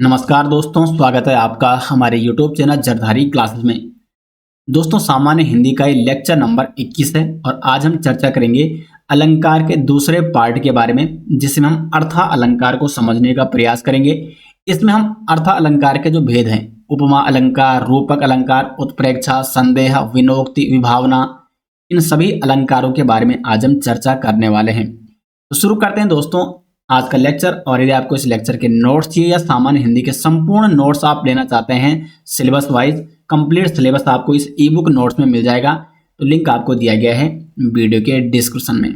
नमस्कार दोस्तों, स्वागत है आपका हमारे YouTube चैनल जरधारी क्लासेस में। दोस्तों, सामान्य हिंदी का ये लेक्चर नंबर 21 है और आज हम चर्चा करेंगे अलंकार के दूसरे पार्ट के बारे में, जिसमें हम अर्था अलंकार को समझने का प्रयास करेंगे। इसमें हम अर्था अलंकार के जो भेद हैं, उपमा अलंकार, रूपक अलंकार, उत्प्रेक्षा, संदेह, विनोक्ति, विभावना, इन सभी अलंकारों के बारे में आज हम चर्चा करने वाले हैं। तो शुरू करते हैं दोस्तों आज का लेक्चर। और यदि आपको इस लेक्चर के नोट्स चाहिए या सामान्य हिंदी के संपूर्ण नोट्स आप लेना चाहते हैं सिलेबस वाइज, कंप्लीट सिलेबस आपको इस ई बुक नोट्स में मिल जाएगा। तो लिंक आपको दिया गया है वीडियो के डिस्क्रिप्शन में।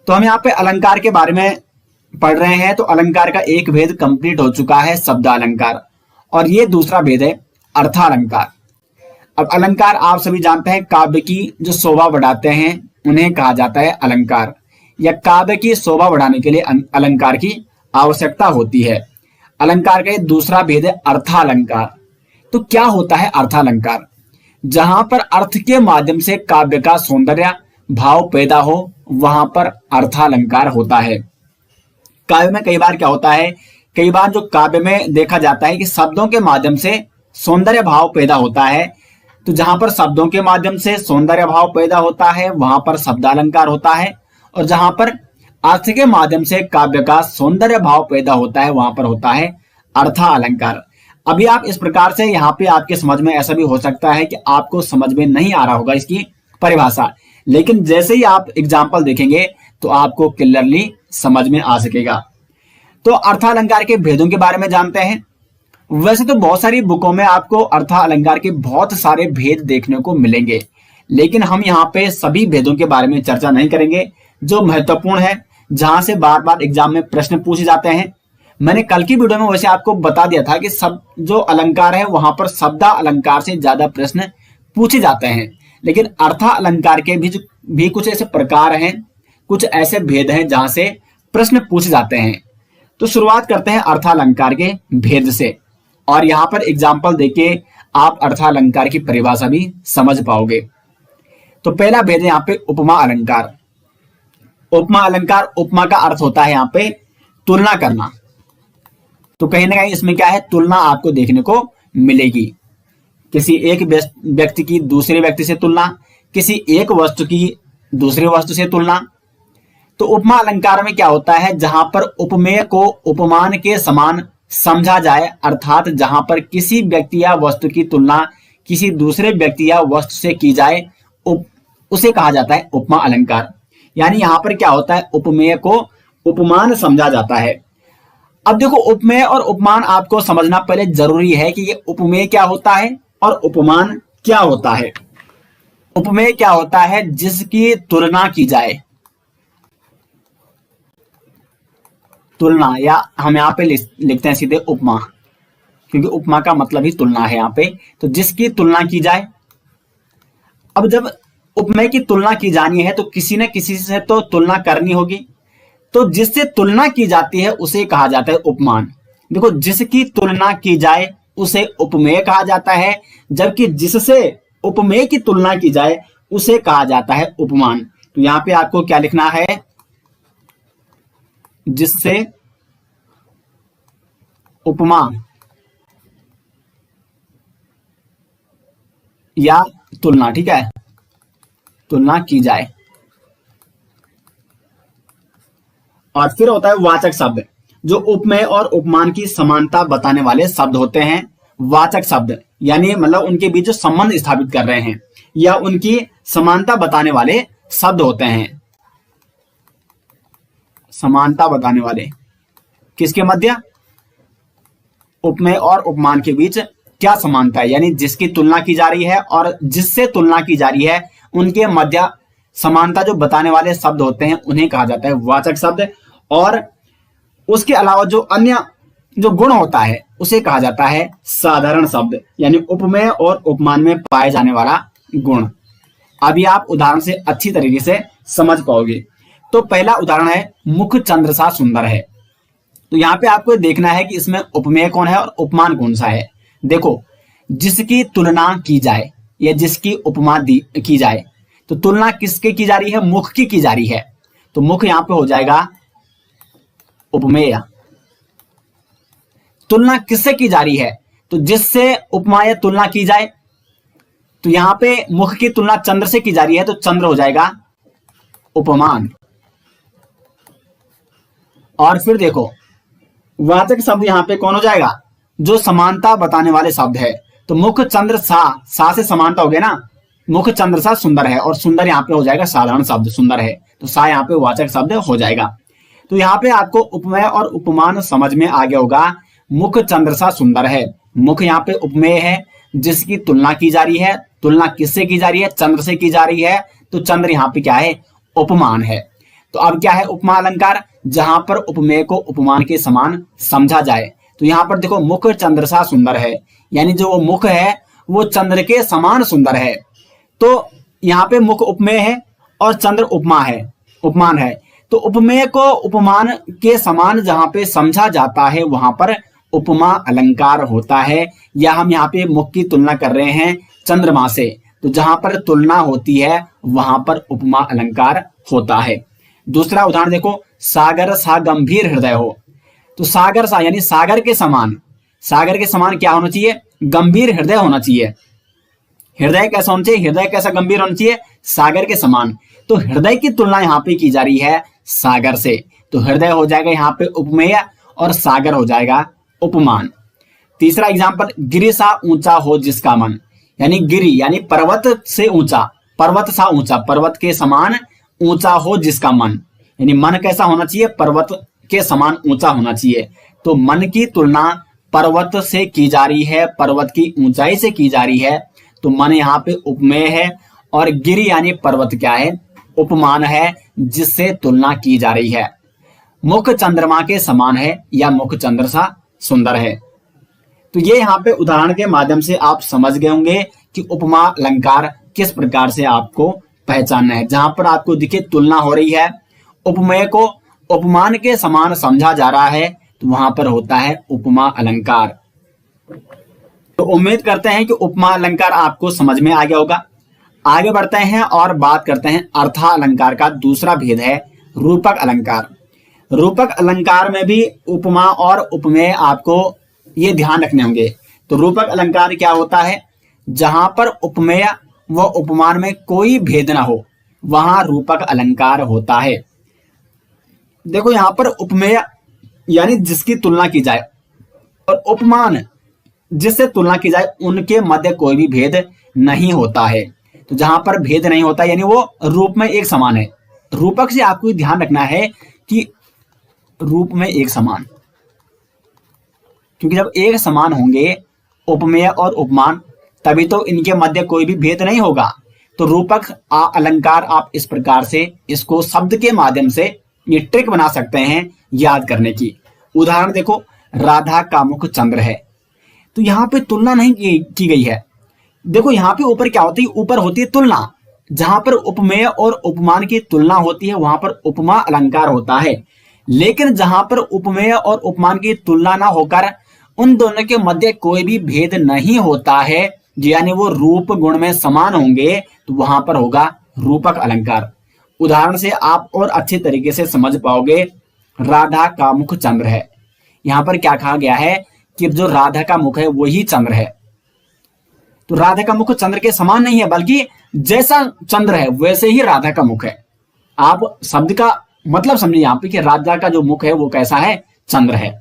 तो हम यहाँ पे अलंकार के बारे में पढ़ रहे हैं। तो अलंकार का एक भेद कंप्लीट हो चुका है, शब्द अलंकार, और ये दूसरा भेद है अर्थालंकार। अब अलंकार आप सभी जानते हैं, काव्य की जो शोभा बढ़ाते हैं उन्हें कहा जाता है अलंकार, या काव्य की शोभा बढ़ाने के लिए अलंकार की आवश्यकता होती है। अलंकार का दूसरा भेद है अर्थालंकार। तो क्या होता है अर्थालंकार? जहां पर अर्थ के माध्यम से काव्य का सौंदर्य भाव पैदा हो, वहां पर अर्थालंकार होता है। काव्य में कई बार क्या होता है, कई बार जो काव्य में देखा जाता है कि शब्दों के माध्यम से सौंदर्य भाव पैदा होता है। तो जहां पर शब्दों के माध्यम से सौंदर्य भाव पैदा होता है वहां पर शब्दालंकार होता है, और जहां पर अर्थ के माध्यम से काव्य का सौंदर्य भाव पैदा होता है वहां पर होता है अर्था अलंकार। अभी आप इस प्रकार से यहाँ पे आपके समझ में ऐसा भी हो सकता है कि आपको समझ में नहीं आ रहा होगा इसकी परिभाषा, लेकिन जैसे ही आप एग्जाम्पल देखेंगे तो आपको क्लियरली समझ में आ सकेगा। तो अर्थालंकार के भेदों के बारे में जानते हैं। वैसे तो बहुत सारी बुकों में आपको अर्था अलंकार के बहुत सारे भेद देखने को मिलेंगे, लेकिन हम यहाँ पे सभी भेदों के बारे में चर्चा नहीं करेंगे जो महत्वपूर्ण है, जहां से बार बार एग्जाम में प्रश्न पूछे जाते हैं। मैंने कल की वीडियो में वैसे आपको बता दिया था कि सब जो अलंकार है वहां पर शब्द अलंकार से ज्यादा प्रश्न पूछे जाते हैं, लेकिन अर्था अलंकार के भी कुछ ऐसे प्रकार हैं, कुछ ऐसे भेद हैं जहां से प्रश्न पूछे जाते हैं। तो शुरुआत करते हैं अर्थालंकार के भेद से, और यहाँ पर एग्जाम्पल देके आप अर्थालंकार की परिभाषा भी समझ पाओगे। तो पहला भेद है यहाँ पे उपमा अलंकार। उपमा अलंकार, उपमा का अर्थ होता है यहाँ पे तुलना करना। तो कहीं ना कहीं इसमें क्या है, तुलना आपको देखने को मिलेगी। किसी एक व्यक्ति की दूसरे व्यक्ति से तुलना, किसी एक वस्तु की दूसरी वस्तु से तुलना। तो उपमा अलंकार में क्या होता है, जहां पर उपमेय को उपमान के समान समझा जाए, अर्थात जहां पर किसी व्यक्ति या वस्तु की तुलना किसी दूसरे व्यक्ति या वस्तु से की जाए उसे कहा जाता है उपमा अलंकार। यानी यहां पर क्या होता है, उपमेय को उपमान समझा जाता है। अब देखो, उपमेय और उपमान आपको समझना पहले जरूरी है कि ये उपमेय क्या होता है और उपमान क्या होता है। उपमेय क्या होता है, जिसकी तुलना की जाए, तुलना, या हम यहाँ पे लिखते हैं सीधे उपमा, क्योंकि उपमा का मतलब ही तुलना है यहाँ पे। तो जिसकी तुलना की जाए। अब जब उपमेय की तुलना की जानी है तो किसी न किसी से तो तुलना करनी होगी। तो जिससे तुलना की जाती है उसे कहा जाता है उपमान। देखो, जिसकी तुलना की जाए उसे उपमेय कहा जाता है, जबकि जिससे उपमेय की तुलना की जाए उसे कहा जाता है उपमान। तो यहां पे आपको क्या लिखना है, जिससे उपमा या तुलना, ठीक है, तुलना की जाए। और फिर होता है वाचक शब्द, जो उपमेय और उपमान की समानता बताने वाले शब्द होते हैं। वाचक शब्द यानी मतलब उनके बीच जो संबंध स्थापित कर रहे हैं या उनकी समानता बताने वाले शब्द होते हैं। समानता बताने वाले किसके मध्य, उपमेय और उपमान के बीच क्या समानता है, यानी जिसकी तुलना की जा रही है और जिससे तुलना की जा रही है उनके मध्य समानता जो बताने वाले शब्द होते हैं उन्हें कहा जाता है वाचक शब्द। और उसके अलावा जो अन्य जो गुण होता है उसे कहा जाता है साधारण शब्द, यानी उपमेय और उपमान में पाए जाने वाला गुण। अभी आप उदाहरण से अच्छी तरीके से समझ पाओगे। तो पहला उदाहरण है, मुख चंद्र सा सुंदर है। तो यहाँ पे आपको देखना है कि इसमें उपमेय कौन है और उपमान कौन सा है। देखो, जिसकी तुलना की जाए या जिसकी उपमा की जाए, तो तुलना किसके की जा रही है, मुख की जा रही है। तो मुख यहाँ पे हो जाएगा उपमेय, तुलना किससे की जा रही है, तो जिससे उपमा या तुलना की जाए। तो यहां पे मुख की तुलना चंद्र से की जा रही है, तो चंद्र हो जाएगा उपमान। और फिर देखो वाचक शब्द यहां पे कौन हो जाएगा, जो समानता बताने वाले शब्द है। तो मुख चंद्र सा से समानता हो गया ना, मुख चंद्र सा सुंदर है, और सुंदर यहाँ पे हो जाएगा साधारण शब्द सुंदर है, तो सा यहाँ पे वाचक शब्द हो जाएगा। तो यहाँ पे आपको उपमेय और उपमान समझ में आ गया होगा। मुख चंद्र सा सुंदर है, मुख यहाँ पे उपमेय है जिसकी तुलना की जा रही है। तुलना किससे की जा रही है, चंद्र से की जा रही है, तो चंद्र यहाँ पे क्या है, उपमान है। तो अब क्या है उपमा अलंकार, जहां पर उपमेय को उपमान के समान समझा जाए। तो यहाँ पर देखो मुख चंद्र सा सुंदर है, यानी जो वो मुख है वो चंद्र के समान सुंदर है। तो यहाँ पे मुख उपमेय है और चंद्र उपमा है, उपमान है। तो उपमेय को उपमान के समान जहां पे समझा जाता है वहां पर उपमा अलंकार होता है। या हम यहाँ पे मुख की तुलना कर रहे हैं चंद्रमा से, तो जहां पर तुलना होती है वहां पर उपमा अलंकार होता है। दूसरा उदाहरण देखो, सागर सा गंभीर हृदय हो। तो सागर सा यानी सागर के समान, सागर के समान क्या होना चाहिए, गंभीर हृदय होना चाहिए। हृदय कैसा होना चाहिए, हृदय कैसा गंभीर होना चाहिए, सागर के समान। तो हृदय की तुलना यहाँ पे की जा रही है सागर से, तो हृदय हो जाएगा यहाँ पे उपमेय और सागर हो जाएगा उपमान। तीसरा एग्जाम्पल, गिरि सा ऊंचा हो जिसका मन। यानी गिरि यानी पर्वत से ऊंचा, पर्वत सा ऊंचा, पर्वत के समान ऊंचा हो जिसका मन। यानी मन कैसा होना चाहिए, पर्वत के समान ऊंचा होना चाहिए। तो मन की तुलना पर्वत से की जा रही है, पर्वत की ऊंचाई से की जा रही है, तो मन यहाँ पे उपमेय है, और गिरि यानी पर्वत क्या है, उपमान है जिससे तुलना की जा रही है। मुख चंद्रमा के समान है या मुख चंद्र सा सुंदर है। तो ये यहाँ पे उदाहरण के माध्यम से आप समझ गए होंगे कि उपमा अलंकार किस प्रकार से आपको पहचानना है। जहां पर आपको दिखे तुलना हो रही है, उपमेय को उपमान के समान समझा जा रहा है, तो वहां पर होता है उपमा अलंकार। तो उम्मीद करते हैं कि उपमा अलंकार आपको समझ में आ गया होगा। आगे बढ़ते हैं और बात करते हैं अर्था अलंकार का दूसरा भेद है रूपक अलंकार। रूपक अलंकार में भी उपमा और उपमेय आपको ये ध्यान रखने होंगे। तो रूपक अलंकार क्या होता है, जहां पर उपमेय व उपमान में कोई भेद ना हो वहां रूपक अलंकार होता है। देखो यहां पर उपमेय यानी जिसकी तुलना की जाए, और उपमान जिससे तुलना की जाए, उनके मध्य कोई भी भेद नहीं होता है। तो जहां पर भेद नहीं होता यानी वो रूप में एक समान है। रूपक से आपको ध्यान रखना है कि रूप में एक समान, क्योंकि जब एक समान होंगे उपमेय और उपमान, तभी तो इनके मध्य कोई भी भेद नहीं होगा। तो रूपक अलंकार आप इस प्रकार से इसको शब्द के माध्यम से ये ट्रिक बना सकते हैं याद करने की। उदाहरण देखो, राधा का मुख चंद्र है। तो यहाँ पे तुलना नहीं की गई है। देखो यहाँ पे ऊपर क्या होती है, ऊपर होती है तुलना। जहां पर उपमेय और उपमान की तुलना होती है वहां पर उपमा अलंकार होता है। लेकिन जहां पर उपमेय और उपमान की तुलना ना होकर उन दोनों के मध्य कोई भी भेद नहीं होता है, यानी वो रूप गुण में समान होंगे, तो वहां पर होगा रूपक अलंकार। उदाहरण से आप और अच्छे तरीके से समझ पाओगे, राधा का मुख चंद्र है। यहां पर क्या कहा गया है कि जो राधा का मुख है वही चंद्र है। तो राधा का मुख चंद्र के समान नहीं है, बल्कि जैसा चंद्र है वैसे ही राधा का मुख है। आप शब्द का मतलब समझिए यहाँ पे कि राधा का जो मुख है वो कैसा है, चंद्र है।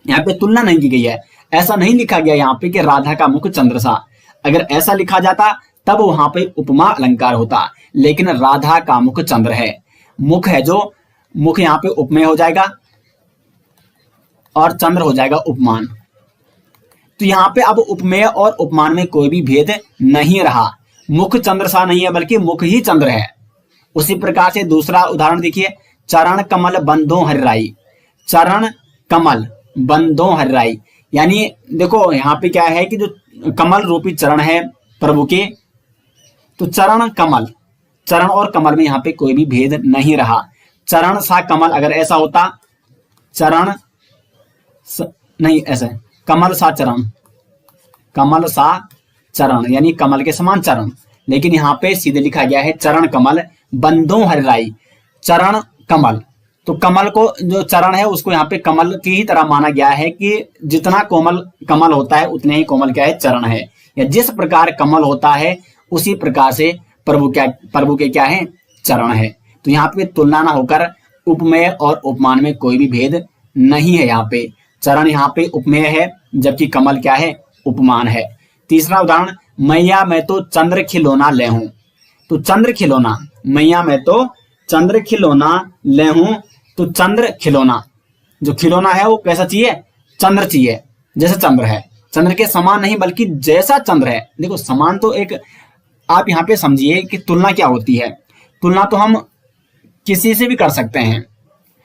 यहाँ पे तुलना नहीं की गई है, ऐसा नहीं लिखा गया यहाँ पे कि राधा का मुख चंद्र सा। अगर ऐसा लिखा जाता तब वहां पे उपमा अलंकार होता, लेकिन राधा का मुख चंद्र है। मुख है जो मुख यहाँ पे उपमेय हो जाएगा और चंद्र हो जाएगा उपमान। तो यहाँ पे अब उपमेय और उपमान में कोई भी भेद नहीं रहा। मुख चंद्र सा नहीं है बल्कि मुख ही चंद्र है। उसी प्रकार से दूसरा उदाहरण देखिए, चरण कमल बंदो हरिराई। चरण कमल बंदो हरिराई, यानी देखो यहाँ पे क्या है कि जो कमल रूपी चरण है प्रभु के, तो चरण कमल, चरण और कमल में यहाँ पे कोई भी भेद नहीं रहा। चरण सा कमल अगर ऐसा होता, चरण नहीं ऐसे, कमल सा चरण, कमल सा चरण यानी कमल के समान चरण, लेकिन यहाँ पे सीधे लिखा गया है चरण कमल बंदो हरिराई। चरण कमल तो कमल को जो चरण है उसको यहाँ पे कमल की ही तरह माना गया है कि जितना कोमल कमल होता है उतने ही कोमल क्या है, चरण है, या जिस प्रकार कमल होता है उसी प्रकार से प्रभु के क्या है, चरण है। तो यहाँ पे तुलना ना होकर उपमेय और उपमान में कोई भी भेद नहीं है। यहाँ पे चरण यहाँ पे उपमेय है, जबकि कमल क्या है, उपमान है। तीसरा उदाहरण, मैया मैं तो चंद्र खिलौना ले हूं। तो चंद्र खिलौना, मैया मैं तो चंद्र खिलौना ले हूं। तो चंद्र खिलौना, जो खिलौना है वो कैसा चाहिए, चंद्र चाहिए, जैसे चंद्र है, चंद्र के समान नहीं बल्कि जैसा चंद्र है। देखो समान तो एक, आप यहाँ पे समझिए कि तुलना क्या होती है। तुलना तो हम किसी से भी कर सकते हैं,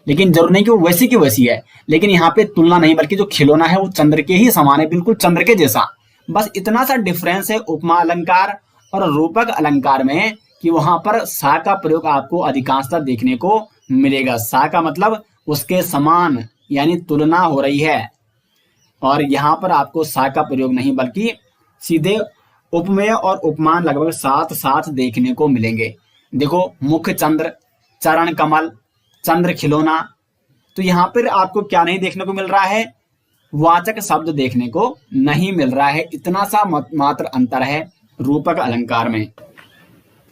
लेकिन जरूर नहीं कि वो वैसी की वैसी है। लेकिन यहाँ पे तुलना नहीं बल्कि जो खिलौना है वो चंद्र के ही समान है, बिल्कुल चंद्र के जैसा। बस इतना सा डिफरेंस है उपमा अलंकार और रूपक अलंकार में कि वहां पर सा का प्रयोग आपको अधिकांशतः देखने को मिलेगा। सा का मतलब उसके समान, यानी तुलना हो रही है, और यहाँ पर आपको सा का प्रयोग नहीं बल्कि सीधे उपमेय और उपमान लगभग साथ साथ देखने को मिलेंगे। देखो मुख चंद्र, चरण कमल, चंद्र खिलौना। तो यहाँ पर आपको क्या नहीं देखने को मिल रहा है, वाचक शब्द देखने को नहीं मिल रहा है। इतना सा मात्र अंतर है रूपक अलंकार में।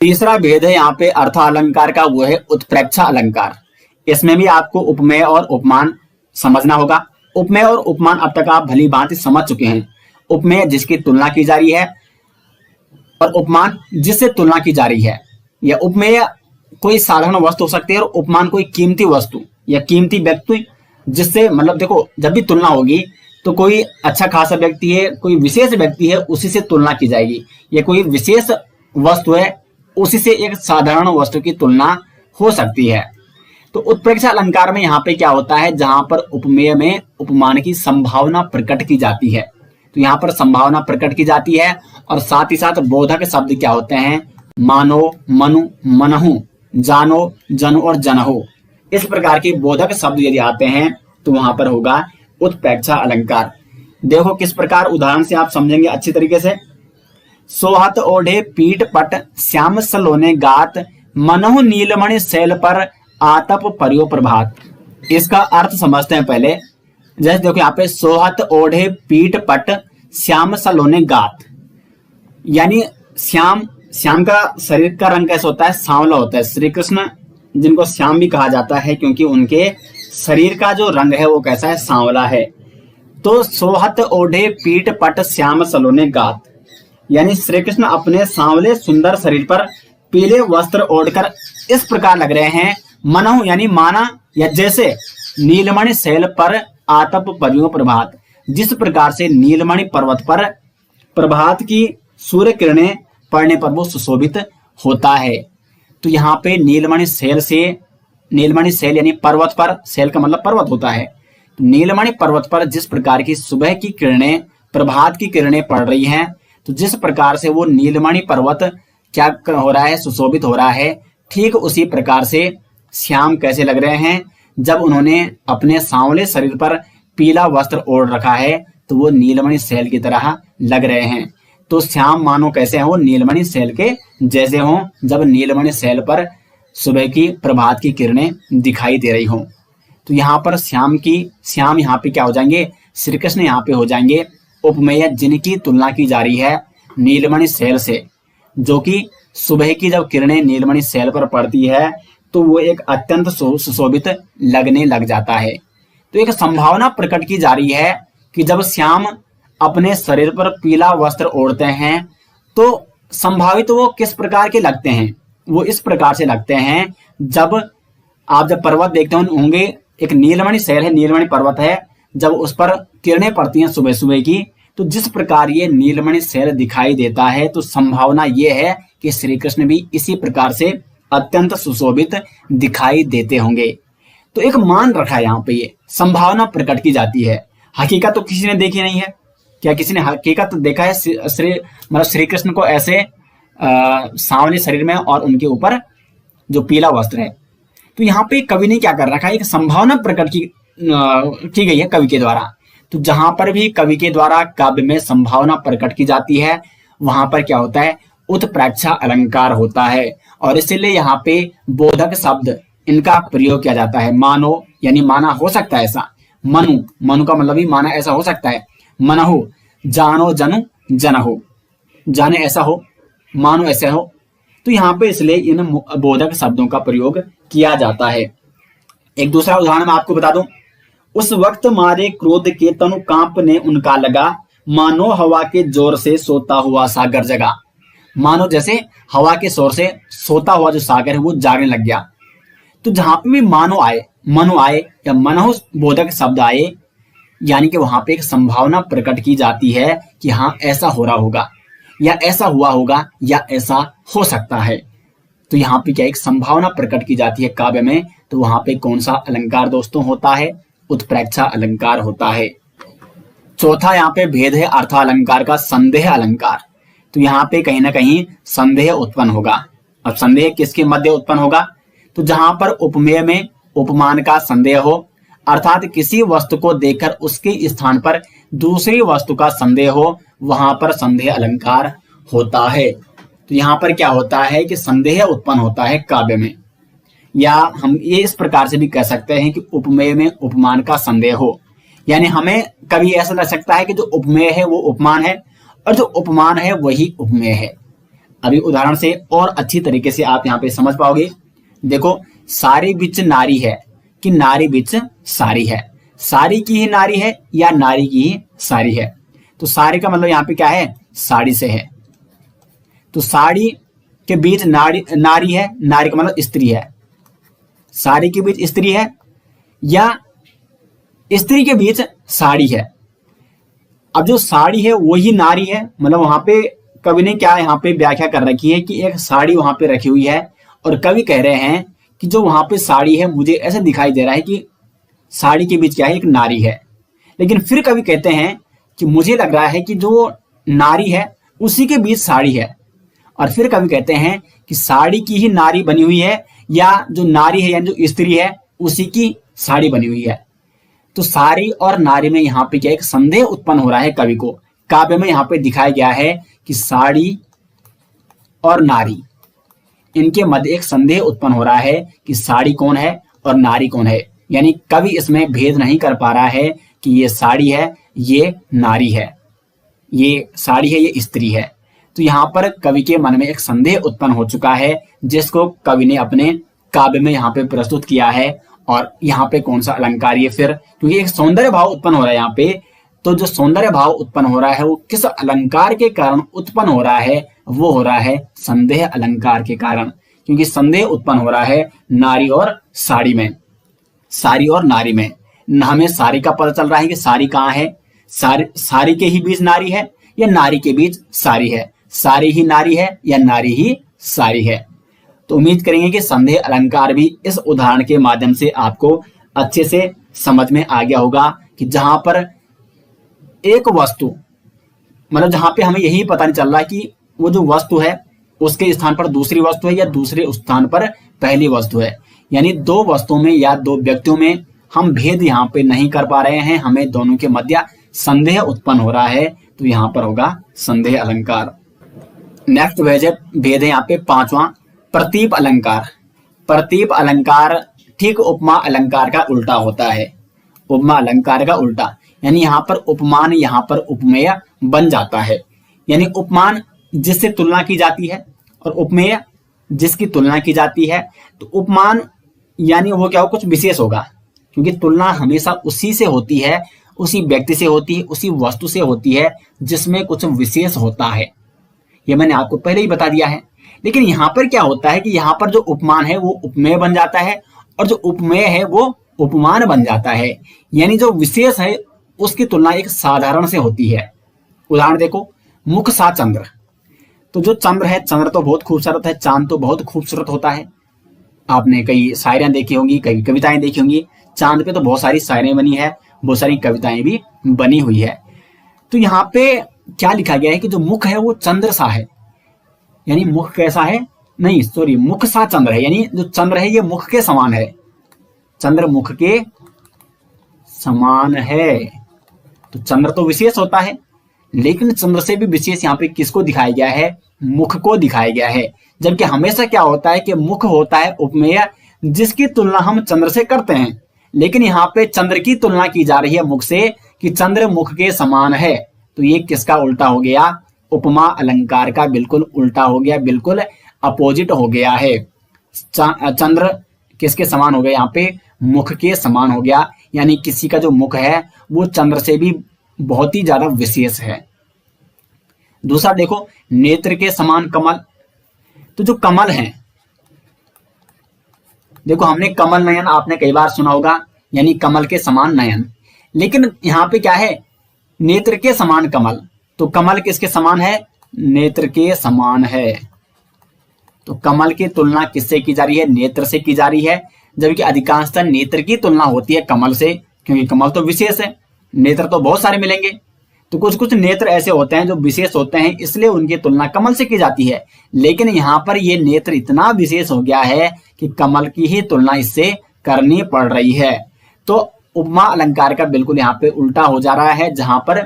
तीसरा भेद है यहाँ पे अर्थ अलंकार का, वो है उत्प्रेक्षा अलंकार। इसमें भी आपको उपमेय और उपमान समझना होगा। उपमेय और उपमान अब तक आप भली भांति समझ चुके हैं। उपमेय जिसकी तुलना की जा रही है, और उपमान जिससे तुलना की जा रही है। या उपमेय कोई साधारण वस्तु हो सकती है, और उपमान कोई कीमती वस्तु या कीमती व्यक्ति, जिससे मतलब देखो जब भी तुलना होगी तो कोई अच्छा खासा व्यक्ति है, कोई विशेष व्यक्ति है, उसी से तुलना की जाएगी। या कोई विशेष वस्तु है, उसी से एक साधारण वस्तु की तुलना हो सकती है। तो उत्प्रेक्षा अलंकार में यहाँ पे क्या होता है, जहां पर उपमेय में उपमान की संभावना प्रकट की जाती है। तो यहाँ पर संभावना प्रकट की जाती है, और साथ ही साथ बोधक शब्द क्या होते हैं, मानो, मनु, मनहु, जानो, जनु और जनहु। इस प्रकार के बोधक शब्द यदि आते हैं तो वहां पर होगा उत्प्रेक्षा अलंकार। देखो किस प्रकार उदाहरण से आप समझेंगे अच्छी तरीके से। सोहत ओढ़े पीठ पट श्याम सलोने गात, मनहु नीलमणि शैल पर आतप पर्यो प्रभात। इसका अर्थ समझते हैं पहले। जैसे देखो यहाँ पे सोहत ओढ़े पीठ पट श्याम सलोने गात, यानी श्याम, श्याम का शरीर का रंग कैसा होता है, सांवला होता है। श्री कृष्ण जिनको श्याम भी कहा जाता है क्योंकि उनके शरीर का जो रंग है वो कैसा है, सांवला है। तो सोहत ओढ़े पीठ पट श्याम सलोने गात, यानी श्री कृष्ण अपने सांवले सुंदर शरीर पर पीले वस्त्र ओढ़कर इस प्रकार लग रहे हैं, मनहु यानी माना या जैसे, नीलमणि शैल पर आतप पर्यो प्रभात, जिस प्रकार से नीलमणि पर्वत पर प्रभात की सूर्य किरणें पड़ने पर वो सुशोभित होता है। तो यहाँ पे नीलमणि शैल से, नीलमणि शैल यानी पर्वत पर, शैल का मतलब पर्वत होता है। तो नीलमणि पर्वत पर जिस प्रकार की सुबह की किरणें, प्रभात की किरणें पड़ रही हैं, तो जिस प्रकार से वो नीलमणि पर्वत क्या हो रहा है, सुशोभित हो रहा है, ठीक उसी प्रकार से श्याम कैसे लग रहे हैं, जब उन्होंने अपने सांवले शरीर पर पीला वस्त्र ओढ़ रखा है तो वो नीलमणि शैल की तरह लग रहे हैं। तो श्याम मानो कैसे हो, नीलमणि शैल के जैसे हो, जब नीलमणि शैल पर सुबह की प्रभात की किरणें दिखाई दे रही हो। तो यहाँ पर श्याम यहाँ पे क्या हो जाएंगे, श्री कृष्ण यहाँ पे हो जाएंगे उपमेय, जिनकी तुलना की जा रही है नीलमणि शैल से, जो कि सुबह की जब किरणें नीलमणि शैल पर पड़ती है तो वो एक अत्यंत सुशोभित लगने लग जाता है। तो एक संभावना प्रकट की जा रही है कि जब श्याम अपने शरीर पर पीला वस्त्र ओढ़ते हैं तो संभावित वो किस प्रकार के लगते हैं, वो इस प्रकार से लगते हैं, जब पर्वत देखते होंगे, एक नीलमणि शैल है, नीलमणि पर्वत है, जब उस पर किरणें पड़ती हैं सुबह सुबह की, तो जिस प्रकार ये नीलमणि शैल दिखाई देता है, तो संभावना ये है कि श्री कृष्ण भी इसी प्रकार से अत्यंत सुशोभित दिखाई देते होंगे। तो एक मान रखा है यहाँ पे, ये संभावना प्रकट की जाती है। हकीकत तो किसी ने देखी नहीं है। क्या किसी ने हकीकत देखा है श्री कृष्ण को ऐसे सांवले शरीर में और उनके ऊपर जो पीला वस्त्र है? तो यहाँ पे कवि ने क्या कर रखा है, एक संभावना प्रकट की गई है कवि के द्वारा। तो जहां पर भी कवि के द्वारा काव्य में संभावना प्रकट की जाती है वहां पर क्या होता है, उत्प्रेक्षा अलंकार होता है। और इसीलिए यहाँ पे बोधक शब्द इनका प्रयोग किया जाता है। मानो यानी माना हो सकता है ऐसा, मनु, मनु का मतलब ही माना ऐसा हो सकता है। मनहु, जानो जनु जनहु, जाने ऐसा हो, मानो ऐसा हो। तो यहाँ पे इसलिए इन बोधक शब्दों का प्रयोग किया जाता है। एक दूसरा उदाहरण मैं आपको बता दूं, उस वक्त मारे क्रोध के तनु कांपने उनका लगा, मानो हवा के जोर से सोता हुआ सागर जगा। मानो जैसे हवा के शोर से सोता हुआ जो सागर है वो जागने लग गया। तो जहां पे भी मानो आए, मनो आए या मनहु बोधक शब्द आए, यानी कि वहां पे एक संभावना प्रकट की जाती है कि हाँ ऐसा हो रहा होगा या ऐसा हुआ होगा या ऐसा हो सकता है। तो यहाँ पे क्या एक संभावना प्रकट की जाती है काव्य में। तो वहां पे कौन सा अलंकार दोस्तों होता है? उत्प्रेक्षा अलंकार होता है। चौथा यहाँ पे भेद है अर्थालंकार का, संदेह अलंकार। तो यहाँ पे कहीं ना कहीं संदेह उत्पन्न होगा। अब संदेह किसके मध्य उत्पन्न होगा? तो जहां पर उपमेय में उपमान का संदेह हो, अर्थात किसी वस्तु को देखकर उसके स्थान पर दूसरी वस्तु का संदेह हो, वहां पर संदेह अलंकार होता है। तो यहाँ पर क्या होता है कि संदेह उत्पन्न होता है काव्य में, या हम ये इस प्रकार से भी कह सकते हैं कि उपमेय में उपमान का संदेह हो। यानी हमें कभी ऐसा लग सकता है कि जो उपमेय है वो उपमान है और जो उपमान है वही उपमेय है। अभी उदाहरण से और अच्छी तरीके से आप यहाँ पे समझ पाओगे। देखो, सारी बिच नारी है कि नारी बिच सारी है, सारी की ही नारी है या नारी की ही सारी है। तो सारी का मतलब यहाँ पे क्या है? साड़ी से है। तो साड़ी के बीच नारी है, नारी का मतलब स्त्री है। साड़ी के बीच स्त्री है या स्त्री के बीच साड़ी है। अब जो साड़ी है वही नारी है, मतलब वहां पे कवि ने क्या यहाँ पे व्याख्या कर रखी है कि एक साड़ी वहां पे रखी हुई है, और कवि कह रहे हैं कि जो वहां पे साड़ी है मुझे ऐसे दिखाई दे रहा है कि साड़ी के बीच क्या है? एक नारी है। लेकिन फिर कवि कहते हैं कि मुझे लग रहा है कि जो नारी है उसी के बीच साड़ी है। और फिर कवि कहते हैं कि साड़ी की ही नारी बनी हुई है, या जो नारी है यानी जो स्त्री है उसी की साड़ी बनी हुई है। तो साड़ी और नारी में यहाँ पे क्या एक संदेह उत्पन्न हो रहा है कवि को। काव्य में यहाँ पे दिखाया गया है कि साड़ी और नारी, इनके मध्य एक संदेह उत्पन्न हो रहा है कि साड़ी कौन है और नारी कौन है। यानी कवि इसमें भेद नहीं कर पा रहा है कि ये साड़ी है, ये नारी है, ये साड़ी है, ये स्त्री है। तो यहाँ पर कवि के मन में एक संदेह उत्पन्न हो चुका है, जिसको कवि ने अपने काव्य में यहाँ पे प्रस्तुत किया है। और यहाँ पे कौन सा अलंकार? ये फिर क्योंकि एक सौंदर्य भाव उत्पन्न हो रहा है यहाँ पे, तो जो सौंदर्य भाव उत्पन्न हो रहा है वो किस अलंकार के कारण उत्पन्न हो रहा है? वो हो रहा है संदेह अलंकार के कारण। क्योंकि संदेह उत्पन्न हो रहा है नारी और साड़ी में, साड़ी और नारी में। हमें साड़ी का पता चल रहा है कि साड़ी कहाँ है, साड़ी के ही बीच नारी है या नारी के बीच साड़ी है, सारी ही नारी है या नारी ही सारी है। तो उम्मीद करेंगे कि संदेह अलंकार भी इस उदाहरण के माध्यम से आपको अच्छे से समझ में आ गया होगा कि जहां पर एक वस्तु, मतलब जहां पे हमें यही पता नहीं चल रहा कि वो जो वस्तु है उसके स्थान पर दूसरी वस्तु है या दूसरे स्थान पर पहली वस्तु है। यानी दो वस्तुओं में या दो व्यक्तियों में हम भेद यहाँ पे नहीं कर पा रहे हैं, हमें दोनों के मध्य संदेह उत्पन्न हो रहा है। तो यहाँ पर होगा संदेह अलंकार। नेक्स्ट भेद है यहाँ पे पांचवा, प्रतीप अलंकार। प्रतीप अलंकार ठीक उपमा अलंकार का उल्टा होता है, उपमा अलंकार का उल्टा। यानी यहाँ पर उपमान यहाँ पर उपमेय बन जाता है। यानी उपमान जिससे तुलना की जाती है और उपमेय जिसकी तुलना की जाती है। तो उपमान यानी वो क्या हो, कुछ विशेष होगा, क्योंकि तुलना हमेशा उसी से होती है, उसी व्यक्ति से होती है, उसी वस्तु से होती है जिसमें कुछ विशेष होता है। ये मैंने आपको पहले ही बता दिया है। लेकिन यहाँ पर क्या होता है कि यहाँ पर जो उपमान है वो उपमेय बन जाता है और जो उपमेय है वो उपमान बन जाता है। यानी जो विशेष है उसकी तुलना एक साधारण से होती है। उदाहरण देखो, मुख सा चंद्र। तो जो चंद्र है, चंद्र तो बहुत खूबसूरत है, चांद तो बहुत खूबसूरत होता है। आपने कई शायरियां देखी होंगी, कई कविताएं देखी होंगी। चांद पे तो बहुत सारी शायरियां बनी है, बहुत सारी कविताएं भी बनी हुई है। तो यहाँ पे क्या लिखा गया है कि जो मुख है वो चंद्र सा है। यानी मुख कैसा है? नहीं सॉरी, मुख सा चंद्र है। यानी जो चंद्र है ये मुख के समान है, चंद्र मुख के समान है। तो चंद्र तो विशेष होता है, लेकिन चंद्र से भी विशेष यहाँ पे किसको दिखाया गया है? मुख को दिखाया गया है। जबकि हमेशा क्या होता है कि मुख होता है उपमेय, जिसकी तुलना हम चंद्र से करते हैं। लेकिन यहाँ पे चंद्र की तुलना की जा रही है मुख से कि चंद्र मुख के समान है। तो ये किसका उल्टा हो गया? उपमा अलंकार का बिल्कुल उल्टा हो गया, बिल्कुल अपोजिट हो गया है। चंद्र किसके समान हो गया? यहाँ पे मुख के समान हो गया, यानी किसी का जो मुख है वो चंद्र से भी बहुत ही ज्यादा विशेष है। दूसरा देखो, नेत्र के समान कमल। तो जो कमल है, देखो हमने कमल नयन आपने कई बार सुना होगा, यानी कमल के समान नयन। लेकिन यहाँ पे क्या है? नेत्र के समान कमल। तो कमल किसके समान है? नेत्र के समान है। तो कमल की तुलना किससे की जा रही है? नेत्र से की जा रही है, जबकि अधिकांशतः नेत्र की तुलना होती है कमल से, क्योंकि कमल तो विशेष है, नेत्र तो बहुत सारे मिलेंगे। तो कुछ कुछ नेत्र ऐसे होते हैं जो विशेष होते हैं, इसलिए उनकी तुलना कमल से की जाती है। लेकिन यहाँ पर ये नेत्र इतना विशेष हो गया है कि कमल की ही तुलना इससे करनी पड़ रही है। तो उपमा अलंकार का बिल्कुल यहाँ पे उल्टा हो जा रहा है, जहां पर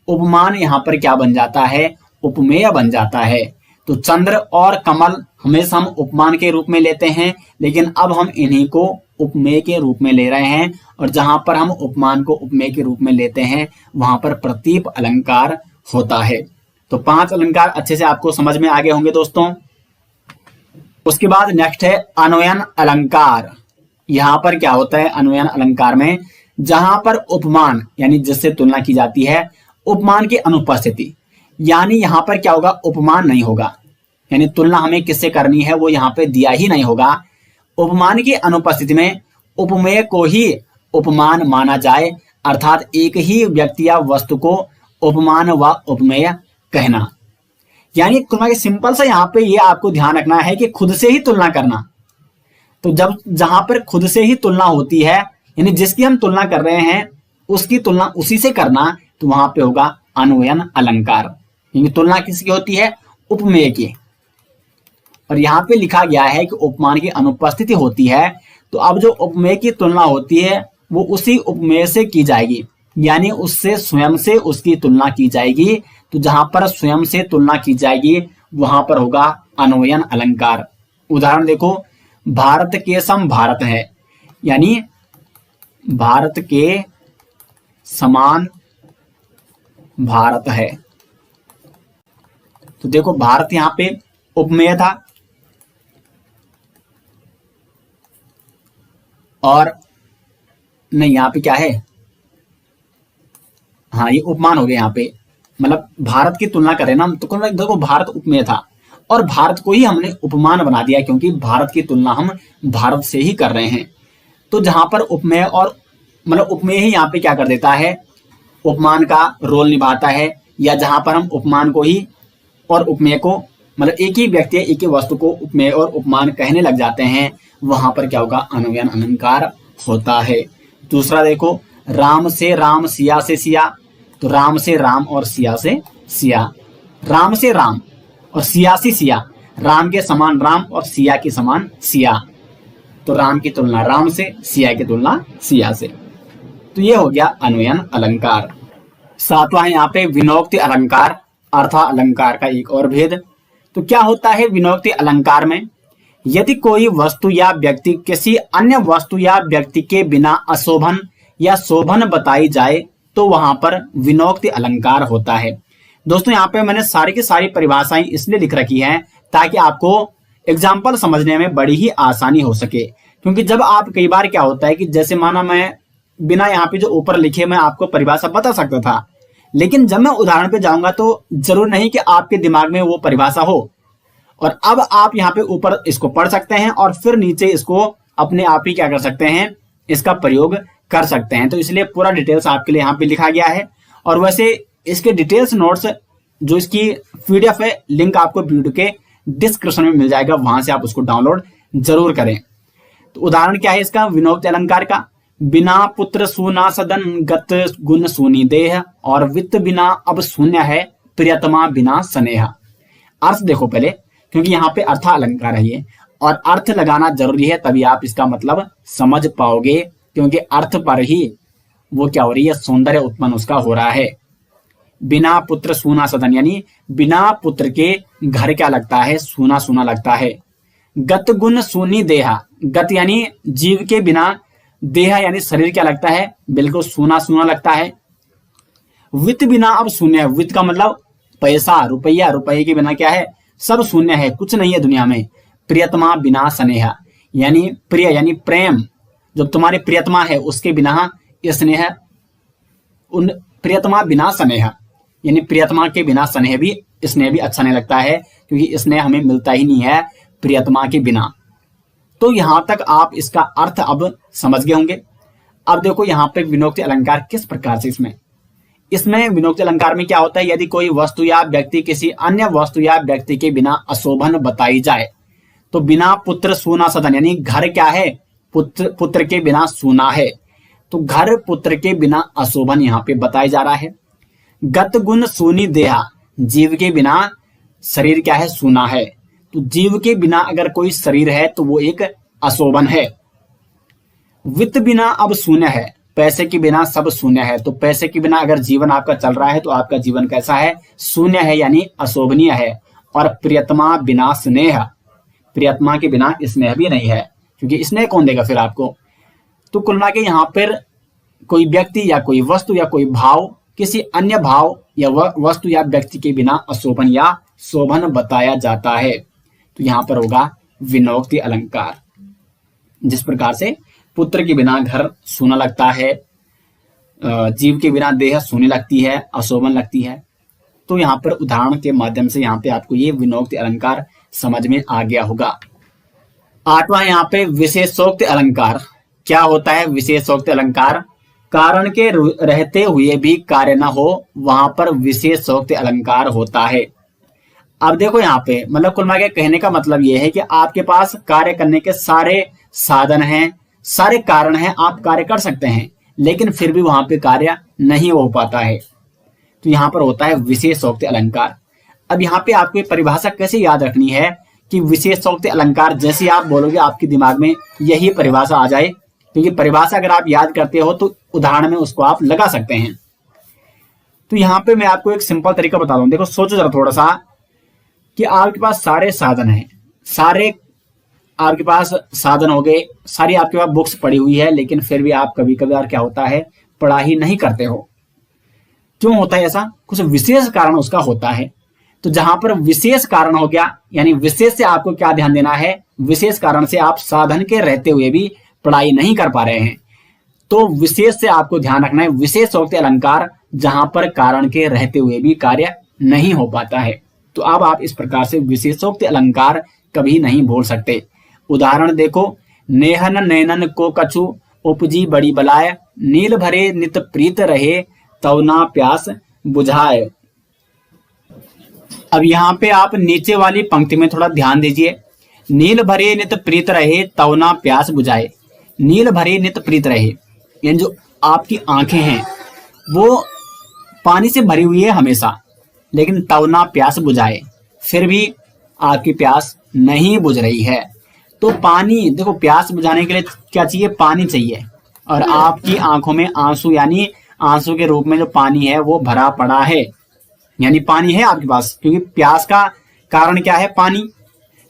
उपमान यहाँ पर क्या बन जाता है? उपमेय बन जाता है। तो चंद्र और कमल हमेशा हम उपमान के रूप में लेते हैं, लेकिन अब हम इन्हीं को उपमेय के रूप में ले रहे हैं, और जहां पर हम उपमान को उपमेय के रूप में लेते हैं वहां पर प्रतीप अलंकार होता है। तो 5 अलंकार अच्छे से आपको समझ में आ गए होंगे दोस्तों। उसके बाद नेक्स्ट है अन्वयन अलंकार। यहां पर क्या होता है अन्वयन अलंकार में? जहां पर उपमान यानी जिससे तुलना की जाती है, उपमान की अनुपस्थिति, यानी यहां पर क्या होगा? उपमान नहीं होगा, यानी तुलना हमें किससे करनी है वो यहां पे दिया ही नहीं होगा। उपमान की अनुपस्थिति में उपमेय को ही उपमान माना जाए, अर्थात एक ही व्यक्ति या वस्तु को उपमान व उपमेय कहना। यानी तुलना के सिंपल सा यहाँ पे ये आपको ध्यान रखना है कि खुद से ही तुलना करना। तो जब जहां पर खुद से ही तुलना होती है, यानी जिसकी हम तुलना कर रहे हैं उसकी तुलना उसी से करना, तो वहां पे होगा अन्वयन अलंकार। क्योंकि तुलना किसकी होती है? उपमेय की। और यहाँ पे लिखा गया है कि उपमान की अनुपस्थिति होती है, तो अब जो उपमेय की तुलना होती है वो उसी उपमेय से की जाएगी, यानी उससे स्वयं से उसकी तुलना की जाएगी। तो जहां पर स्वयं से तुलना की जाएगी वहां पर होगा अन्वयन अलंकार। उदाहरण देखो, भारत के सम भारत है, यानी भारत के समान भारत है। तो देखो भारत यहां पे उपमेय था, और नहीं यहाँ पे क्या है? हाँ ये उपमान हो गया यहाँ पे, मतलब भारत की तुलना करें ना तो देखो भारत उपमेय था और भारत को ही हमने उपमान बना दिया, क्योंकि भारत की तुलना हम भारत से ही कर रहे हैं। तो जहां पर उपमेय और मतलब उपमेय ही यहाँ पे क्या कर देता है? उपमान का रोल निभाता है, या जहां पर हम उपमान को ही और उपमेय को मतलब एक ही व्यक्ति एक ही वस्तु को उपमेय और उपमान कहने लग जाते हैं, वहां पर क्या होगा? अन्वयन अलंकार होता है। दूसरा देखो, राम से राम, सिया से सिया। तो राम से राम और सिया से सिया, राम से राम और सिया से सिया, राम के समान राम और सिया के समान सिया। तो राम की तुलना राम से, सिया की तुलना सिया से। तो ये हो गया अन्वयन अलंकार। सातवां है यहाँ पे विनोक्ति अलंकार, अर्था अलंकार का एक और भेद। तो क्या होता है विनोक्ति अलंकार में? यदि कोई वस्तु या व्यक्ति किसी अन्य वस्तु या व्यक्ति के बिना अशोभन या शोभन बताई जाए तो वहां पर विनोक्ति अलंकार होता है। दोस्तों यहाँ पे मैंने सारी की सारी परिभाषाएं इसलिए लिख रखी हैं ताकि आपको एग्जाम्पल समझने में बड़ी ही आसानी हो सके। क्योंकि जब आप कई बार क्या होता है कि जैसे माना मैं बिना यहाँ पे जो ऊपर लिखे मैं आपको परिभाषा बता सकता था, लेकिन जब मैं उदाहरण पे जाऊंगा तो जरूर नहीं कि आपके दिमाग में वो परिभाषा हो। और अब आप यहाँ पे ऊपर इसको पढ़ सकते हैं और फिर नीचे इसको अपने आप ही क्या कर सकते हैं? इसका प्रयोग कर सकते हैं। तो इसलिए पूरा डिटेल्स आपके लिए यहाँ पे लिखा गया है। और वैसे इसके डिटेल्स नोट्स जो इसकी पीडीएफ है, लिंक आपको वीडियो के डिस्क्रिप्शन में मिल जाएगा, वहां से आप उसको डाउनलोड जरूर करें। तो उदाहरण क्या है इसका? विनोक्ति अलंकार का, बिना पुत्र सूना सदन, गत गुण सूनी देह, और वित्त बिना अब शून्य है, प्रियतमा बिना स्नेह। अर्थ देखो पहले, क्योंकि यहाँ पे अर्था अलंकार है ये, और अर्थ लगाना जरूरी है, तभी आप इसका मतलब समझ पाओगे। क्योंकि अर्थ पर ही वो क्या हो रही है? सौंदर्य उत्पन्न उसका हो रहा है। बिना पुत्र सूना सदन, यानी बिना पुत्र के घर क्या लगता है? सूना सूना लगता है। गत गुण सूनी देहा, गत यानी जीव के बिना, देहा यानी शरीर क्या लगता है, बिल्कुल सूना सूना लगता है। वित्त बिना अब शून्य है, वित्त का मतलब पैसा, रुपया, रुपये के बिना क्या है, सब शून्य है, कुछ नहीं है दुनिया में। प्रियतमा बिना स्नेह, यानी प्रिय यानी प्रेम, जो तुम्हारे प्रियतमा है उसके बिना स्नेह, उन प्रियतमा बिना स्नेह यानी प्रियतमा के बिना स्नेह भी अच्छा नहीं लगता है, क्योंकि स्नेह हमें मिलता ही नहीं है प्रियतमा के बिना। तो यहां तक आप इसका अर्थ अब समझ गए होंगे। अब देखो यहाँ पे विनोक्ति अलंकार किस प्रकार से, इसमें विनोक्ति अलंकार में क्या होता है, यदि कोई वस्तु या व्यक्ति किसी अन्य वस्तु या व्यक्ति के बिना अशोभन बताई जाए, तो बिना पुत्र सूना सदन, यानी घर क्या है, पुत्र के बिना सूना है, तो घर पुत्र के बिना अशोभन यहाँ पे बताया जा रहा है। गत गुण सूनी देहा, जीव के बिना शरीर क्या है, सूना है, तो जीव के बिना अगर कोई शरीर है तो वो एक अशोभन है। वित्त बिना अब शून्य है, पैसे के बिना सब शून्य है, तो पैसे के बिना अगर जीवन आपका चल रहा है तो आपका जीवन कैसा है, शून्य है, यानी अशोभनीय है। और प्रियतमा बिना स्नेह, प्रियतमा के बिना स्नेह भी नहीं है, क्योंकि स्नेह कौन देगा फिर आपको। तो कुल मिला के यहाँ पर कोई व्यक्ति या कोई वस्तु या कोई भाव किसी अन्य भाव या वस्तु या व्यक्ति के बिना अशोभन या शोभन बताया जाता है, तो यहाँ पर होगा विनोक्ति अलंकार। जिस प्रकार से पुत्र के बिना घर सूना लगता है, जीव के बिना देह सूनी लगती है, अशोभन लगती है, तो यहाँ पर उदाहरण के माध्यम से यहाँ पे आपको ये विनोक्ति अलंकार समझ में आ गया होगा। आठवां यहाँ पे विशेषोक्त अलंकार। क्या होता है विशेषोक्त अलंकार, कारण के रहते हुए भी कार्य न हो वहां पर विशेषोक्त अलंकार होता है। अब देखो यहाँ पे मतलब कुल मिला के कहने का मतलब ये है कि आपके पास कार्य करने के सारे साधन हैं, सारे कारण हैं, आप कार्य कर सकते हैं, लेकिन फिर भी वहां पे कार्य नहीं हो पाता है, तो यहाँ पर होता है विशेषोक्त अलंकार। अब यहाँ पे आपको परिभाषा कैसे याद रखनी है कि विशेषोक्त अलंकार जैसे आप बोलोगे आपके दिमाग में यही परिभाषा आ जाए, क्योंकि परिभाषा अगर आप याद करते हो तो उदाहरण में उसको आप लगा सकते हैं। तो यहाँ पे मैं आपको एक सिंपल तरीका बता दूं, देखो सोचो जरा थोड़ा सा कि आपके पास सारे साधन हैं, सारे आपके पास साधन हो गए, सारी आपके पास बुक्स पड़ी हुई है, लेकिन फिर भी आप कभी कभार क्या होता है पढ़ाई नहीं करते हो। क्यों होता है ऐसा, कुछ विशेष कारण उसका होता है। तो जहां पर विशेष कारण हो गया, यानी विशेष से आपको क्या ध्यान देना है, विशेष कारण से आप साधन के रहते हुए भी पढ़ाई नहीं कर पा रहे हैं, तो विशेष से आपको ध्यान रखना है विशेषोक्त अलंकार, जहां पर कारण के रहते हुए भी कार्य नहीं हो पाता है। तो अब आप इस प्रकार से विशेषोक्त अलंकार कभी नहीं भूल सकते। उदाहरण देखो, नेहन नैनन को कछु उपजी बड़ी बलाय, नील भरे नित प्रीत रहे तव ना प्यास बुझाए। अब यहाँ पे आप नीचे वाली पंक्ति में थोड़ा ध्यान दीजिए, नील भरे नित प्रीत रहे तव ना प्यास बुझाए। नील भरे नित प्रीत रहे, यानी जो आपकी आंखें हैं वो पानी से भरी हुई है हमेशा, लेकिन तव ना प्यास बुझाए, फिर भी आपकी प्यास नहीं बुझ रही है। तो पानी देखो, प्यास बुझाने के लिए क्या चाहिए, पानी चाहिए, और आपकी आंखों में आंसू यानी आंसू के रूप में जो पानी है वो भरा पड़ा है, यानी पानी है आपके पास, क्योंकि प्यास का कारण क्या है, पानी।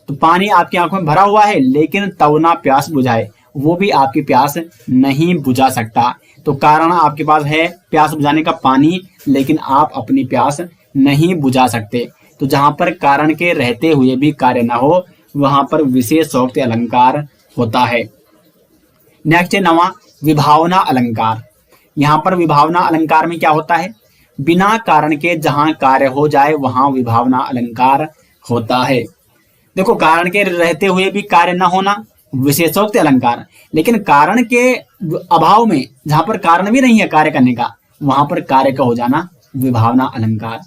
तो पानी आपकी आंखों में भरा हुआ है, लेकिन तव ना प्यास बुझाए, वो भी आपकी प्यास नहीं बुझा सकता। तो कारण आपके पास है प्यास बुझाने का पानी, लेकिन आप अपनी प्यास नहीं बुझा सकते। तो जहां पर कारण के रहते हुए भी कार्य ना हो वहां पर विशेषोक्त अलंकार होता है। नेक्स्ट है 9वां विभावना अलंकार। यहाँ पर विभावना अलंकार में क्या होता है, बिना कारण के जहां कार्य हो जाए वहां विभावना अलंकार होता है। देखो, कारण के रहते हुए भी कार्य न होना विशेषोक्त अलंकार, लेकिन कारण के अभाव में जहां पर कारण भी नहीं है कार्य करने का वहां पर कार्य का हो जाना विभावना अलंकार।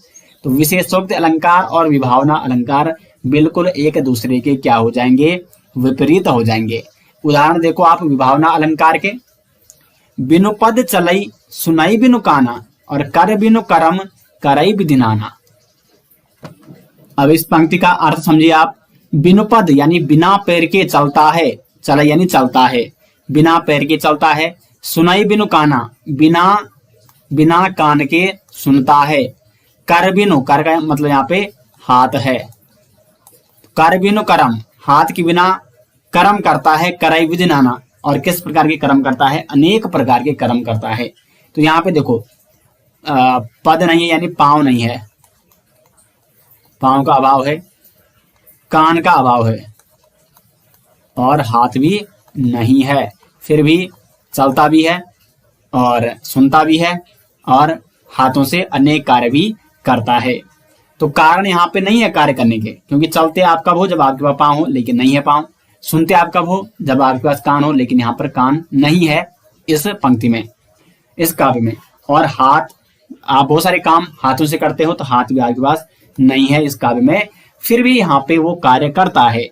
तो विशेषोक्त अलंकार और विभावना अलंकार बिल्कुल एक दूसरे के क्या हो जाएंगे, विपरीत हो जाएंगे। उदाहरण देखो आप विभावना अलंकार के, बिनु पद चलई सुनाई बिनु काना और कर बिनु करम करई बिदिनाना। अब इस पंक्ति का अर्थ समझिए आप, बिनु पद यानी बिना पैर के चलता है, चला यानी चलता है, बिना पैर के चलता है। सुनाई बिनु काना, बिना कान के सुनता है। कर बिनु, कर का मतलब यहाँ पे हाथ है। कर बिनु करम, हाथ के बिना कर्म करता है करई विधि नाना। और किस प्रकार के कर्म करता है? अनेक प्रकार के कर्म करता है। तो यहाँ पे देखो पद नहीं है यानी पांव नहीं है, पांव का अभाव है, कान का अभाव है और हाथ भी नहीं है, फिर भी चलता भी है और सुनता भी है और हाथों से अनेक कार्य भी करता है। तो कारण यहाँ पे नहीं है कार्य करने के, क्योंकि चलते आप कब हो? जब आपके पास पाँव हो लेकिन नहीं है पाँव। सुनते आप कब हो? जब आपके पास कान हो लेकिन यहाँ पर कान नहीं है इस पंक्ति में, इस काव्य में। और हाथ, आप बहुत सारे काम हाथों से करते हो तो हाथ भी आपके पास नहीं है इस काव्य में, फिर भी यहाँ पे वो कार्य करता है।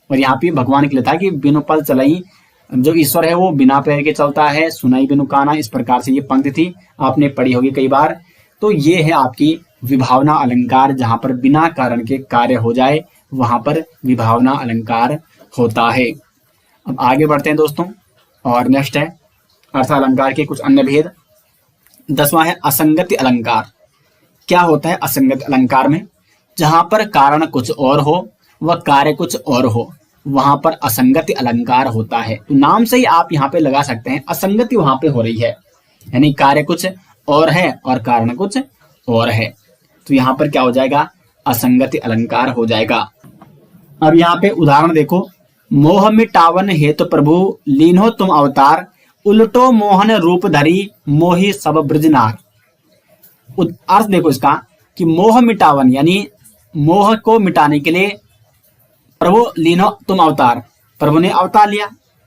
और यहाँ पे भगवान के लिए था कि बिनु पल चलई, जो ईश्वर है वो बिना पैर के चलता है, सुनाई बिनु काना, इस प्रकार से ये पंक्ति थी, आपने पढ़ी होगी कई बार। तो ये है आपकी विभावना अलंकार, जहां पर बिना कारण के कार्य हो जाए वहां पर विभावना अलंकार होता है। अब आगे बढ़ते हैं दोस्तों, और नेक्स्ट है अर्थ अलंकार के कुछ अन्य भेद। 10वां है असंगति अलंकार। क्या होता है असंगति अलंकार में? जहां पर कारण कुछ और हो व कार्य कुछ और हो, वहां पर असंगति अलंकार होता है। तो नाम से ही आप यहाँ पे लगा सकते हैं असंगति वहां पे हो रही है, यानी कार्य कुछ और है और कारण कुछ और है। तो यहाँ पर क्या हो जाएगा? असंगति अलंकार हो जाएगा। अब यहाँ पे उदाहरण देखो, मोह मिटावन हेतु प्रभु लीन्हो तुम अवतार, उल्टो मोहन रूप धरी मोही सब ब्रजनार। अर्थ देखो इसका कि मोह मिटावन यानी मोह को मिटाने के लिए प्रभु लीनो तुम अवतार, प्रभु ने अवतार लिया।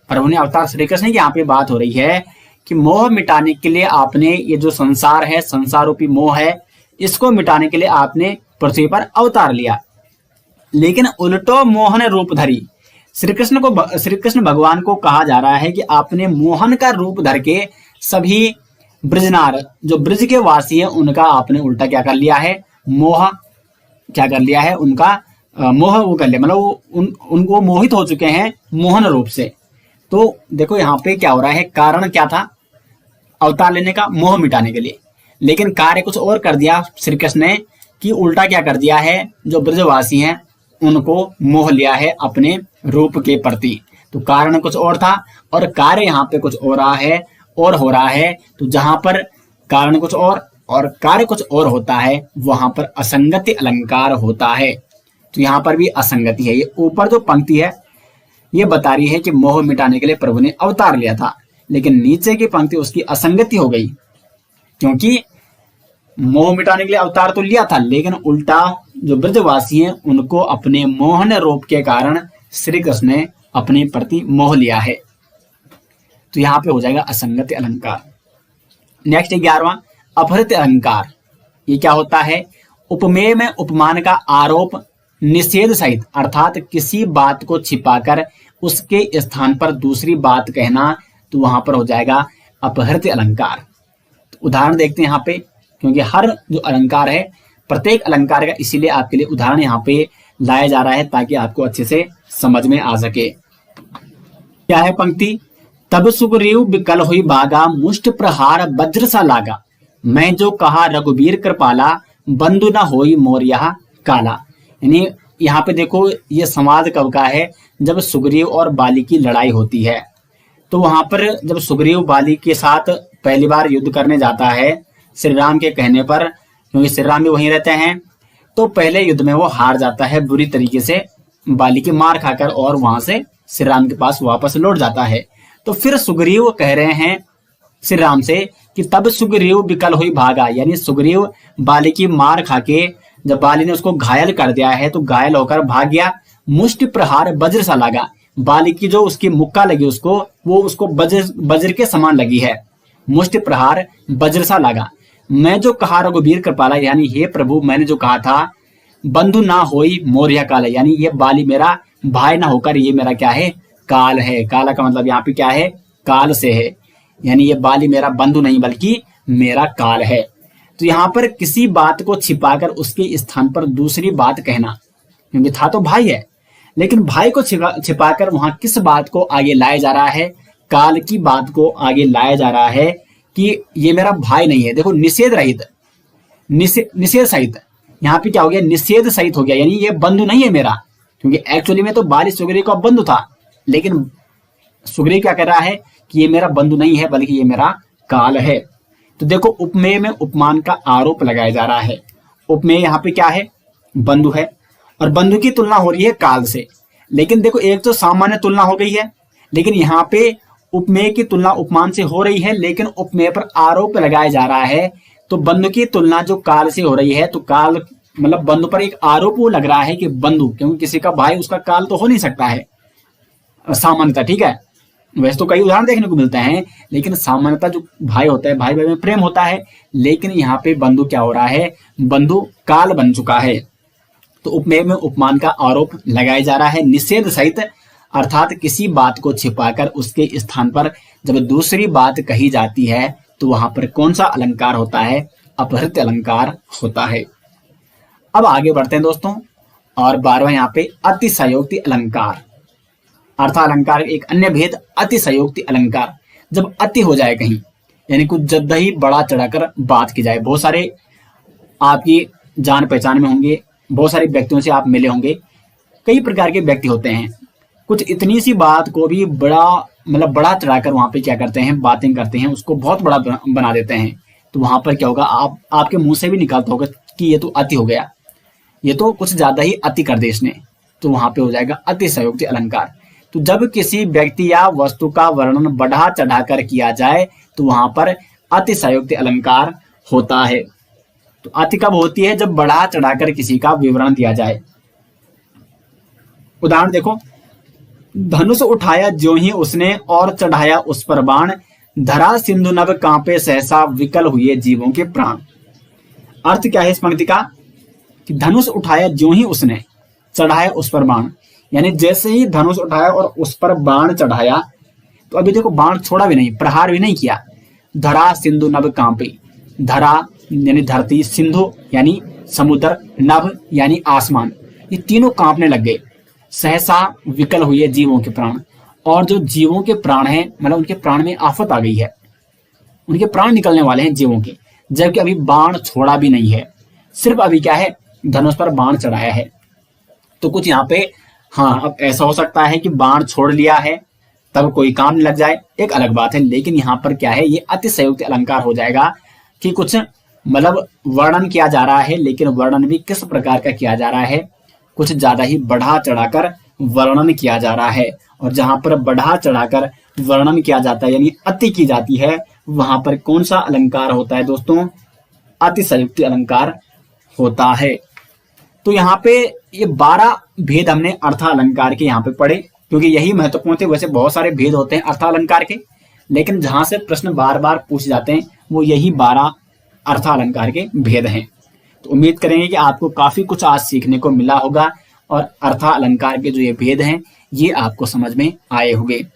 प्रभु ने अवतार, श्री कृष्ण की यहाँ पे बात हो रही है कि मोह मिटाने के लिए आपने ये जो संसार है, संसार रूपी मोह है, इसको मिटाने के लिए आपने पृथ्वी पर अवतार लिया। लेकिन उल्टो मोहन रूप धरी, श्री कृष्ण भगवान को कहा जा रहा है कि आपने मोहन का रूप धर के सभी ब्रजनार, जो ब्रज के वासी हैं, उनका आपने उल्टा क्या कर लिया है? मोह क्या कर लिया है? उनका मोह वो कर लिया, मतलब उनको मोहित हो चुके हैं मोहन रूप से। तो देखो यहाँ पे क्या हो रहा है, कारण क्या था अवतार लेने का? मोह मिटाने के लिए। लेकिन कार्य कुछ और कर दिया श्री कृष्ण ने, कि उल्टा क्या कर दिया है, जो ब्रजवासी हैं उनको मोह लिया है अपने रूप के प्रति। तो कारण कुछ और था और कार्य यहाँ पे कुछ और रहा है और हो रहा है। तो जहां पर कारण कुछ और कार्य कुछ और होता है, वहां पर असंगति अलंकार होता है। तो यहाँ पर भी असंगति है। ये ऊपर जो पंक्ति है ये बता रही है कि मोह मिटाने के लिए प्रभु ने अवतार लिया था, लेकिन नीचे की पंक्ति उसकी असंगति हो गई, क्योंकि मोह मिटाने के लिए अवतार तो लिया था, लेकिन उल्टा जो ब्रजवासी हैं उनको अपने मोहन रूप के कारण श्री कृष्ण ने अपने प्रति मोह लिया है। तो यहाँ पे हो जाएगा असंगति अलंकार। नेक्स्ट 11वां अपहृत अलंकार। ये क्या होता है? उपमेय में उपमान का आरोप निषेध सहित, अर्थात किसी बात को छिपाकर उसके स्थान पर दूसरी बात कहना, तो वहां पर हो जाएगा अपहृत अलंकार। तो उदाहरण देखते हैं यहाँ पे, क्योंकि हर जो अलंकार है प्रत्येक अलंकार का इसीलिए आपके लिए उदाहरण यहाँ पे लाया जा रहा है ताकि आपको अच्छे से समझ में आ सके। क्या है पंक्ति? तब सुग्रीव विकल हुई भागा, मुष्ट प्रहार वज्र सा लागा, मैं जो कहा रघुबीर कृपाला, बंधु न होई मोर यह काला। यानी यहाँ पे देखो ये संवाद कब का है? जब सुग्रीव और बाली की लड़ाई होती है। तो वहां पर जब सुग्रीव बाली के साथ पहली बार युद्ध करने जाता है श्री राम के कहने पर, क्योंकि श्री राम भी वहीं रहते हैं, तो पहले युद्ध में वो हार जाता है बुरी तरीके से, बाली की मार खाकर, और वहां से श्री राम के पास वापस लौट जाता है। तो फिर सुग्रीव कह रहे हैं श्री राम से कि तब सुग्रीव विकल हुई भागा, यानी सुग्रीव बाली की मार खाके, जब बाली ने उसको घायल कर दिया है तो घायल होकर भाग गया। मुष्टि प्रहार वज्र सा लगा, बाली की जो उसकी मुक्का लगी उसको, वो उसको वज्र के समान लगी है। मुष्टि प्रहार वज्र सा लगा, मैं जो कहा रघुबीर कृपाला, यानी हे प्रभु मैंने जो कहा था, बंधु ना होई मोर यह काला, यानी ये बाली मेरा भाई ना होकर ये मेरा क्या है? काल है। काला का मतलब यहाँ पे क्या है? काल से है, यानी ये बाली मेरा बंधु नहीं बल्कि मेरा काल है। तो यहाँ पर किसी बात को छिपाकर उसके स्थान पर दूसरी बात कहना, क्योंकि था तो भाई है, लेकिन भाई को छिपाकर वहां किस बात को आगे लाया जा रहा है? काल की बात को आगे लाया जा रहा है कि ये मेरा भाई नहीं है। देखो निषेध रहित, निषेध सहित, यहाँ पे क्या हो गया? निषेध सहित हो गया, यानी ये बंधु नहीं है मेरा, क्योंकि एक्चुअली में तो बालिश सुग्रीव का बंधु था, लेकिन सुग्रीव क्या कह रहा है कि ये मेरा बंधु नहीं है बल्कि ये मेरा काल है। तो देखो उपमेय में उपमान का आरोप लगाया जा रहा है। उपमेय यहाँ पे क्या है, बंधु है, और बंधु की तुलना हो रही है काल से। लेकिन देखो एक तो सामान्य तुलना हो गई है, लेकिन यहाँ पे उपमेय की तुलना उपमान से हो रही है, लेकिन उपमेय पर आरोप लगाया जा रहा है। तो बंधु की तुलना जो काल से हो रही है, तो काल मतलब बंधु पर एक आरोप वो लग रहा है कि बंधु, क्योंकि किसी का भाई उसका काल तो हो नहीं सकता है सामान्यतः, ठीक है। वैसे तो कई उदाहरण देखने को मिलते हैं, लेकिन सामान्यतः जो भाई होता है, भाई भाई में प्रेम होता है, लेकिन यहाँ पे बंधु क्या हो रहा है, बंधु काल बन चुका है। तो उपमेय में उपमान का आरोप लगाया जा रहा है निषेध सहित, अर्थात किसी बात को छिपाकर उसके स्थान पर जब दूसरी बात कही जाती है तो वहां पर कौन सा अलंकार होता है, अपहृत अलंकार होता है। अब आगे बढ़ते हैं दोस्तों, और 12वां यहाँ पे अतिशयोक्ति अलंकार। अर्थालंकार एक अन्य भेद अतिशयोक्ति अलंकार। जब अति हो जाए कहीं, यानी कुछ ज्यादा ही बड़ा चढ़ाकर बात की जाए। बहुत सारे आपकी जान पहचान में होंगे, बहुत सारे व्यक्तियों से आप मिले होंगे, कई प्रकार के व्यक्ति होते हैं। कुछ इतनी सी बात को भी बड़ा मतलब बड़ा चढ़ाकर वहां पे क्या करते हैं, बातें करते हैं, उसको बहुत बड़ा बना देते हैं। तो वहां पर क्या होगा, आपके मुंह से भी निकलता होगा कि ये तो अति हो गया, ये तो कुछ ज्यादा ही अति कर दे इसने। तो वहां पे हो जाएगा अतिशयोक्ति अलंकार। तो जब किसी व्यक्ति या वस्तु का वर्णन बढ़ा चढ़ाकर किया जाए तो वहां पर अतिशयोक्ति अलंकार होता है। तो अति कब होती है, जब बढ़ा चढ़ाकर किसी का विवरण दिया जाए। उदाहरण देखो, धनुष उठाया ज्यों ही उसने और चढ़ाया उस पर बाण, धरा सिंधु नभ कांपे सहसा विकल हुए जीवों के प्राण। अर्थ क्या है इस पंक्ति का, कि धनुष उठाया ज्यों ही उसने चढ़ाया उस पर बाण, यानी जैसे ही धनुष उठाया और उस पर बाण चढ़ाया, तो अभी देखो बाण छोड़ा भी नहीं, प्रहार भी नहीं किया। धरा सिंधु नभ कांपे, धरा यानी धरती, सिंधु यानी समुद्र, नभ यानी आसमान, ये तीनों कांपने लग गए। सहसा विकल हुए जीवों के प्राण, और जो जीवों के प्राण हैं मतलब उनके प्राण में आफत आ गई है, उनके प्राण निकलने वाले हैं जीवों के, जबकि अभी बाण छोड़ा भी नहीं है, सिर्फ अभी क्या है, धनुष पर बाण चढ़ाया है। तो कुछ यहाँ पे हाँ, अब ऐसा हो सकता है कि बाण छोड़ लिया है तब कोई काम नहीं लग जाए, एक अलग बात है। लेकिन यहाँ पर क्या है, ये अतिशयोक्ति अलंकार हो जाएगा कि कुछ मतलब वर्णन किया जा रहा है, लेकिन वर्णन भी किस प्रकार का किया जा रहा है, कुछ ज्यादा ही बढ़ा चढ़ाकर वर्णन किया जा रहा है। और जहां पर बढ़ा चढ़ाकर वर्णन किया जाता है यानी अति की जाती है, वहां पर कौन सा अलंकार होता है दोस्तों, अतिशयोक्ति अलंकार होता है। तो यहाँ पे ये 12 भेद हमने अर्थालंकार के यहाँ पे पढ़े, क्योंकि यही महत्वपूर्ण थे। वैसे बहुत सारे भेद होते हैं अर्थालंकार के, लेकिन जहां से प्रश्न बार बार पूछे जाते हैं वो यही 12 अर्थालंकार के भेद हैं। तो उम्मीद करेंगे कि आपको काफी कुछ आज सीखने को मिला होगा, और अर्थालंकार के जो ये भेद हैं ये आपको समझ में आए होंगे।